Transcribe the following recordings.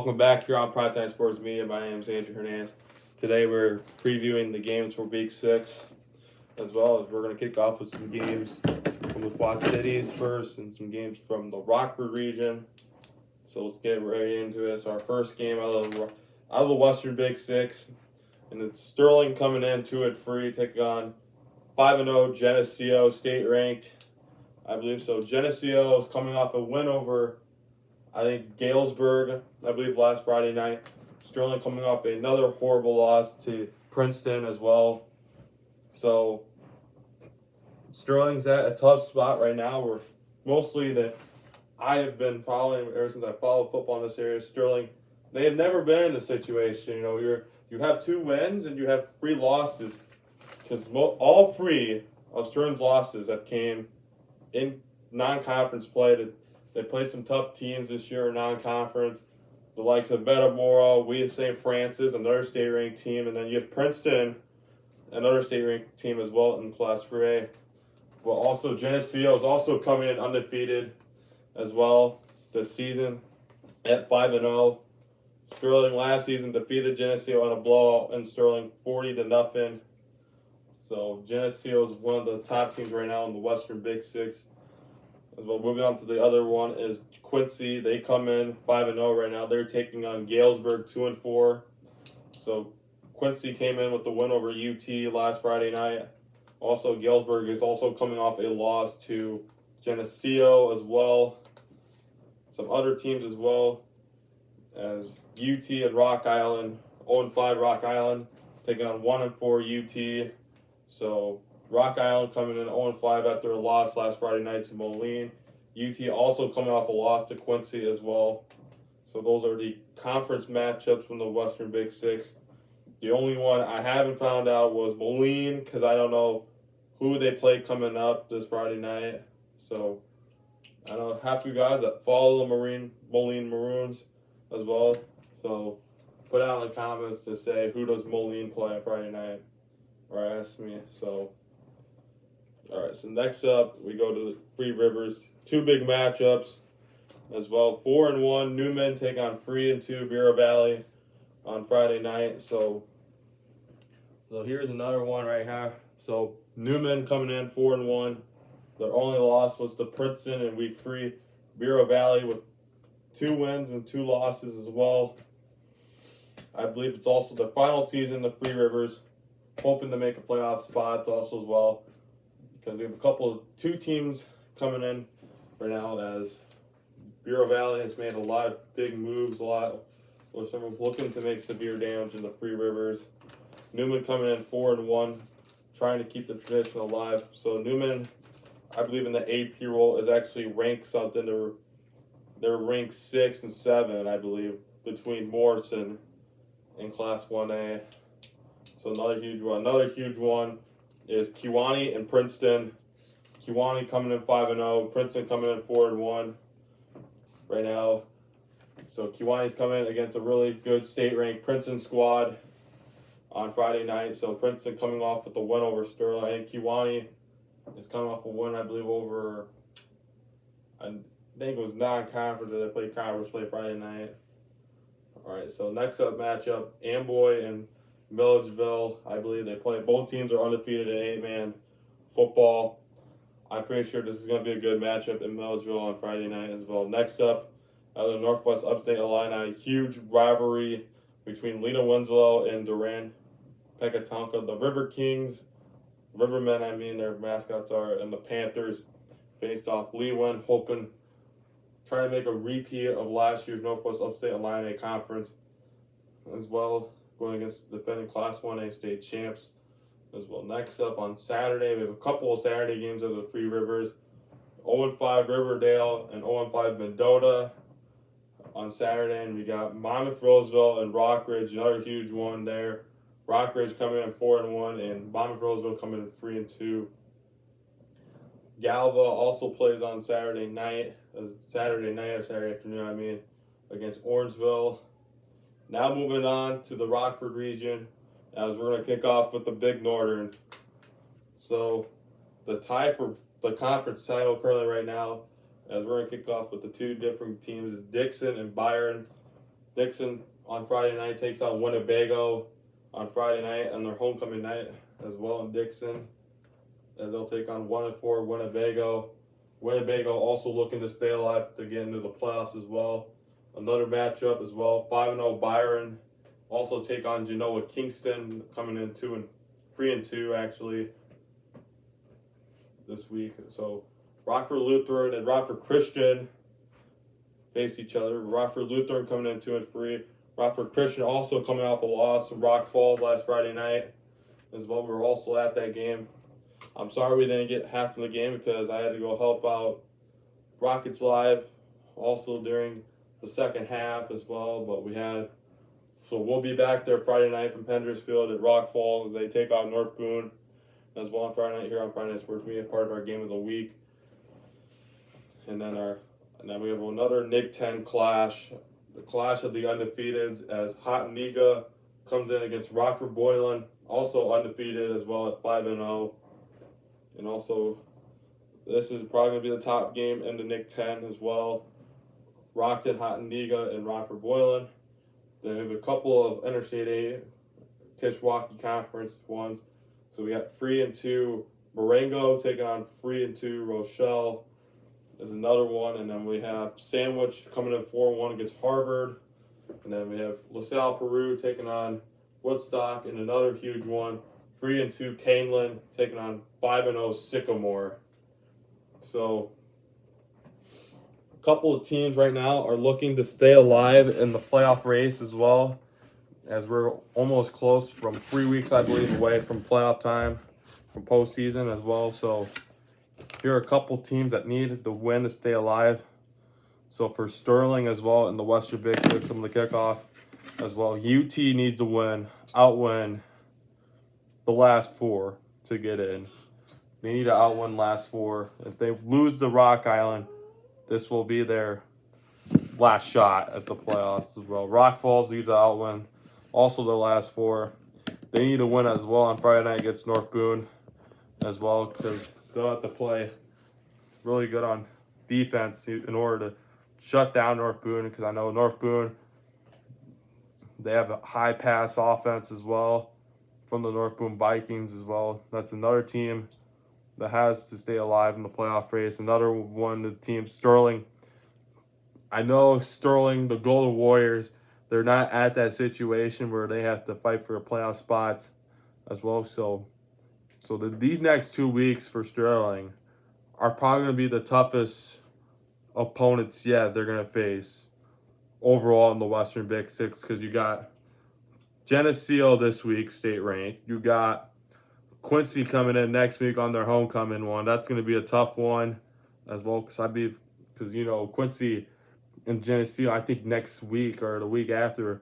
Welcome back here on Primetime Sports Media. My name is Andrew Hernandez. Today we're previewing the games for Week 6, as well as we're going to kick off with some games from the Quad Cities first and some games from the Rockford region. So let's get right into this. Our first game out of the Western Big 6, and it's Sterling coming in 2-3, taking on 5-0 Geneseo, state ranked, I believe so. Geneseo is coming off a win over, I think, Galesburg, I believe, last Friday night. Sterling coming off another horrible loss to Princeton as well. So Sterling's at a tough spot right now. Where mostly that I have been following ever since I followed football in this area. Sterling, they have never been in this situation. You have 2 wins and you have 3 losses, because all 3 of Sterling's losses have came in non-conference play. They played some tough teams this year in non-conference. The likes of Metamora, Wheaton St. Francis, another state-ranked team, and then you have Princeton, another state-ranked team as well in Class 3A. Well, also Geneseo is also coming in undefeated as well this season at 5-0. Sterling last season defeated Geneseo in a blowout in Sterling 40-0. So Geneseo is one of the top teams right now in the Western Big 6. As well, moving on to the other one is Quincy. They come in 5-0 right now. They're taking on Galesburg 2-4. So Quincy came in with the win over UT last Friday night. Also, Galesburg is also coming off a loss to Geneseo as well. Some other teams as well as UT and Rock Island. 0-5 Rock Island taking on 1-4 UT. So Rock Island coming in 0-5 after a loss last Friday night to Moline. UT also coming off a loss to Quincy as well. So those are the conference matchups from the Western Big 6. The only one I haven't found out was Moline, because I don't know who they play coming up this Friday night. So I know half you guys that follow the Moline Maroons as well. So put out in the comments to say who does Moline play on Friday night, or ask me. So all right, so next up, we go to the Three Rivers. 2 big matchups as well. 4-1, Newman take on 3-2, Bureau Valley on Friday night. So here's another one right here. So Newman coming in 4-1. Their only loss was to Princeton in week 3. Bureau Valley with 2 wins and 2 losses as well. I believe it's also the final season of Three Rivers, hoping to make a playoff spot also as well, because we have 2 teams coming in right now, as Bureau Valley has made a lot of big moves, or someone's looking to make severe damage in the Three Rivers. Newman coming in 4-1, trying to keep the tradition alive. So Newman, I believe in the AP role, is actually ranked something. They're ranked 6 and 7, I believe, between Morrison in Class 1A. So another huge one. Another huge one is Kewanee and Princeton. Kewanee coming in 5-0. Princeton coming in 4-1 right now. So Kewanee's coming in against a really good state-ranked Princeton squad on Friday night. So Princeton coming off with the win over Sterling. I think Kewanee is coming off a win, I believe, over, I think it was non-conference. They played conference play Friday night. All right, so next up matchup, Amboy and Milledgeville. I believe they play. Both teams are undefeated in 8-man football. I'm pretty sure this is going to be a good matchup in Milledgeville on Friday night as well. Next up, the Northwest Upstate Illini, huge rivalry between Lena Winslow and Durand Pecatonka. The River Kings, Rivermen, I mean, their mascots are, and the Panthers based off Leewin, trying to make a repeat of last year's Northwest Upstate Illini conference as well, going against defending Class 1A state champs as well. Next up on Saturday, we have a couple of Saturday games of the Three Rivers. 0-5 Riverdale and 0-5 Mendota on Saturday, and we got Monmouth Roseville and Rockridge, another huge one there. Rockridge coming in 4-1 and Monmouth Roseville coming in 3-2. Galva also plays on Saturday afternoon, against Orangeville. Now moving on to the Rockford region, as we're going to kick off with the Big Northern. So the tie for the conference title currently right now, as we're going to kick off with the 2 different teams, is Dixon and Byron. Dixon on Friday night takes on Winnebago on Friday night on their homecoming night as well in Dixon, as they'll take on 1-4 Winnebago. Winnebago also looking to stay alive to get into the playoffs as well. Another matchup as well. 5-0 Byron also take on Genoa Kingston, coming in 3-2 actually this week. So Rockford Lutheran and Rockford Christian face each other. Rockford Lutheran coming in 2-3. Rockford Christian also coming off a loss from Rock Falls last Friday night as well. We were also at that game. I'm sorry we didn't get half of the game because I had to go help out Rockets Live also during the second half as well. But so we'll be back there Friday night from Pendersfield at Rock Falls as they take on North Boone as well on Friday night here on Friday Night Sports Media, part of our game of the week. And then we have another Nick 10 clash, the clash of the undefeateds, as Hattoniga comes in against Rockford Boylan, also undefeated as well at 5-0. And also, this is probably going to be the top game in the Nick 10 as well. Rockton, Hattoniga, and Rockford Boylan. Then we have a couple of Interstate 8 Kishwaukee Conference ones. So we got 3-2 Marengo taking on 3-2 Rochelle. There's another one, and then we have Sandwich coming in 4-1 against Harvard. And then we have LaSalle Peru taking on Woodstock, and another huge one, 3-2 Canelan taking on 5-0 Sycamore. So a couple of teams right now are looking to stay alive in the playoff race as well, as we're almost close from 3 weeks, I believe, away from playoff time, from postseason as well. So here are a couple teams that need the win to stay alive. So for Sterling as well in the Western Big Six on the kickoff as well, UT needs to outwin the last four to get in. They need to outwin last four. If they lose to Rock Island, this will be their last shot at the playoffs as well. Rock Falls needs to outwin also the last four. They need to win as well on Friday night against North Boone as well, because they'll have to play really good on defense in order to shut down North Boone, because I know North Boone, they have a high pass offense as well from the North Boone Vikings as well. That's another team that has to stay alive in the playoff race. Another one, the team Sterling. I know Sterling, the Golden Warriors, they're not at that situation where they have to fight for playoff spots as well. So these next 2 weeks for Sterling are probably going to be the toughest opponents they're going to face overall in the Western Big Six, because you got Geneseo this week, state ranked. You got Quincy coming in next week on their homecoming one. That's going to be a tough one as well, because Quincy and Geneseo, I think next week or the week after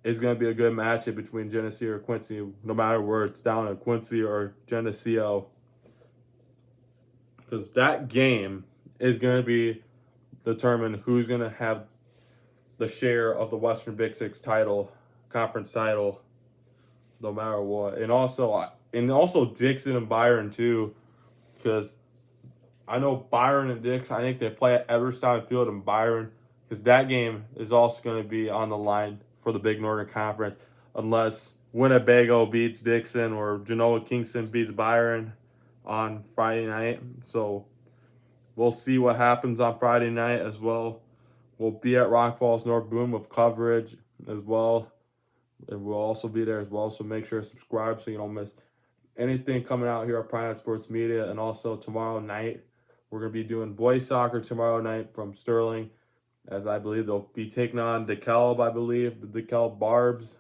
is going to be a good matchup between Geneseo or Quincy, no matter where it's down at Quincy or Geneseo, because that game is going to be determine who's going to have the share of the Western Big Six conference title, no matter what. And also Dixon and Byron too, because I know Byron and Dixon, I think they play at Everstein Field in Byron, because that game is also going to be on the line for the Big Northern Conference, unless Winnebago beats Dixon or Genoa Kingston beats Byron on Friday night. So we'll see what happens on Friday night as well. We'll be at Rock Falls North Boone with coverage as well. And we'll also be there as well. So make sure to subscribe so you don't miss anything coming out here at Pride Night Sports Media. And also tomorrow night, we're going to be doing boys soccer tomorrow night from Sterling, as I believe they'll be taking on DeKalb, the DeKalb Barbs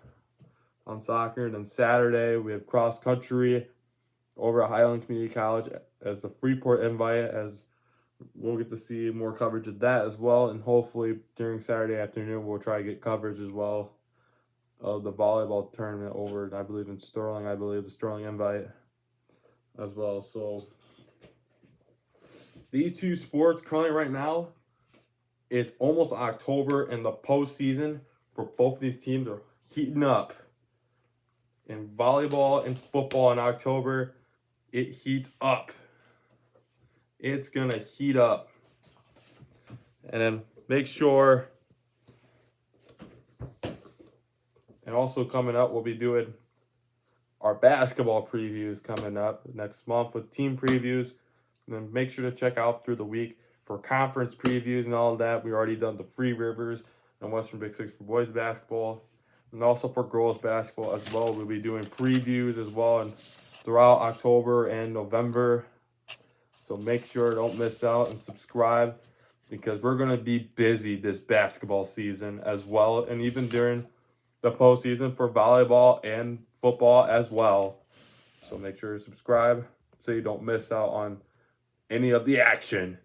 on soccer. And then Saturday, we have cross country over at Highland Community College as the Freeport invite, as we'll get to see more coverage of that as well. And hopefully during Saturday afternoon, we'll try to get coverage as well of the volleyball tournament over, I believe, in Sterling. I believe the Sterling invite as well. So these two sports currently right now, it's almost October, and the postseason for both of these teams are heating up. In volleyball and football in October, it heats up. It's going to heat up. And then make sure And also coming up, we'll be doing our basketball previews coming up next month with team previews. And then make sure to check out through the week for conference previews and all of that. We already done the Free Rivers and Western Big Six for boys basketball. And also for girls basketball as well. We'll be doing previews as well and throughout October and November. So make sure don't miss out and subscribe because we're going to be busy this basketball season as well. And even during the postseason for volleyball and football as well. So make sure to subscribe so you don't miss out on any of the action.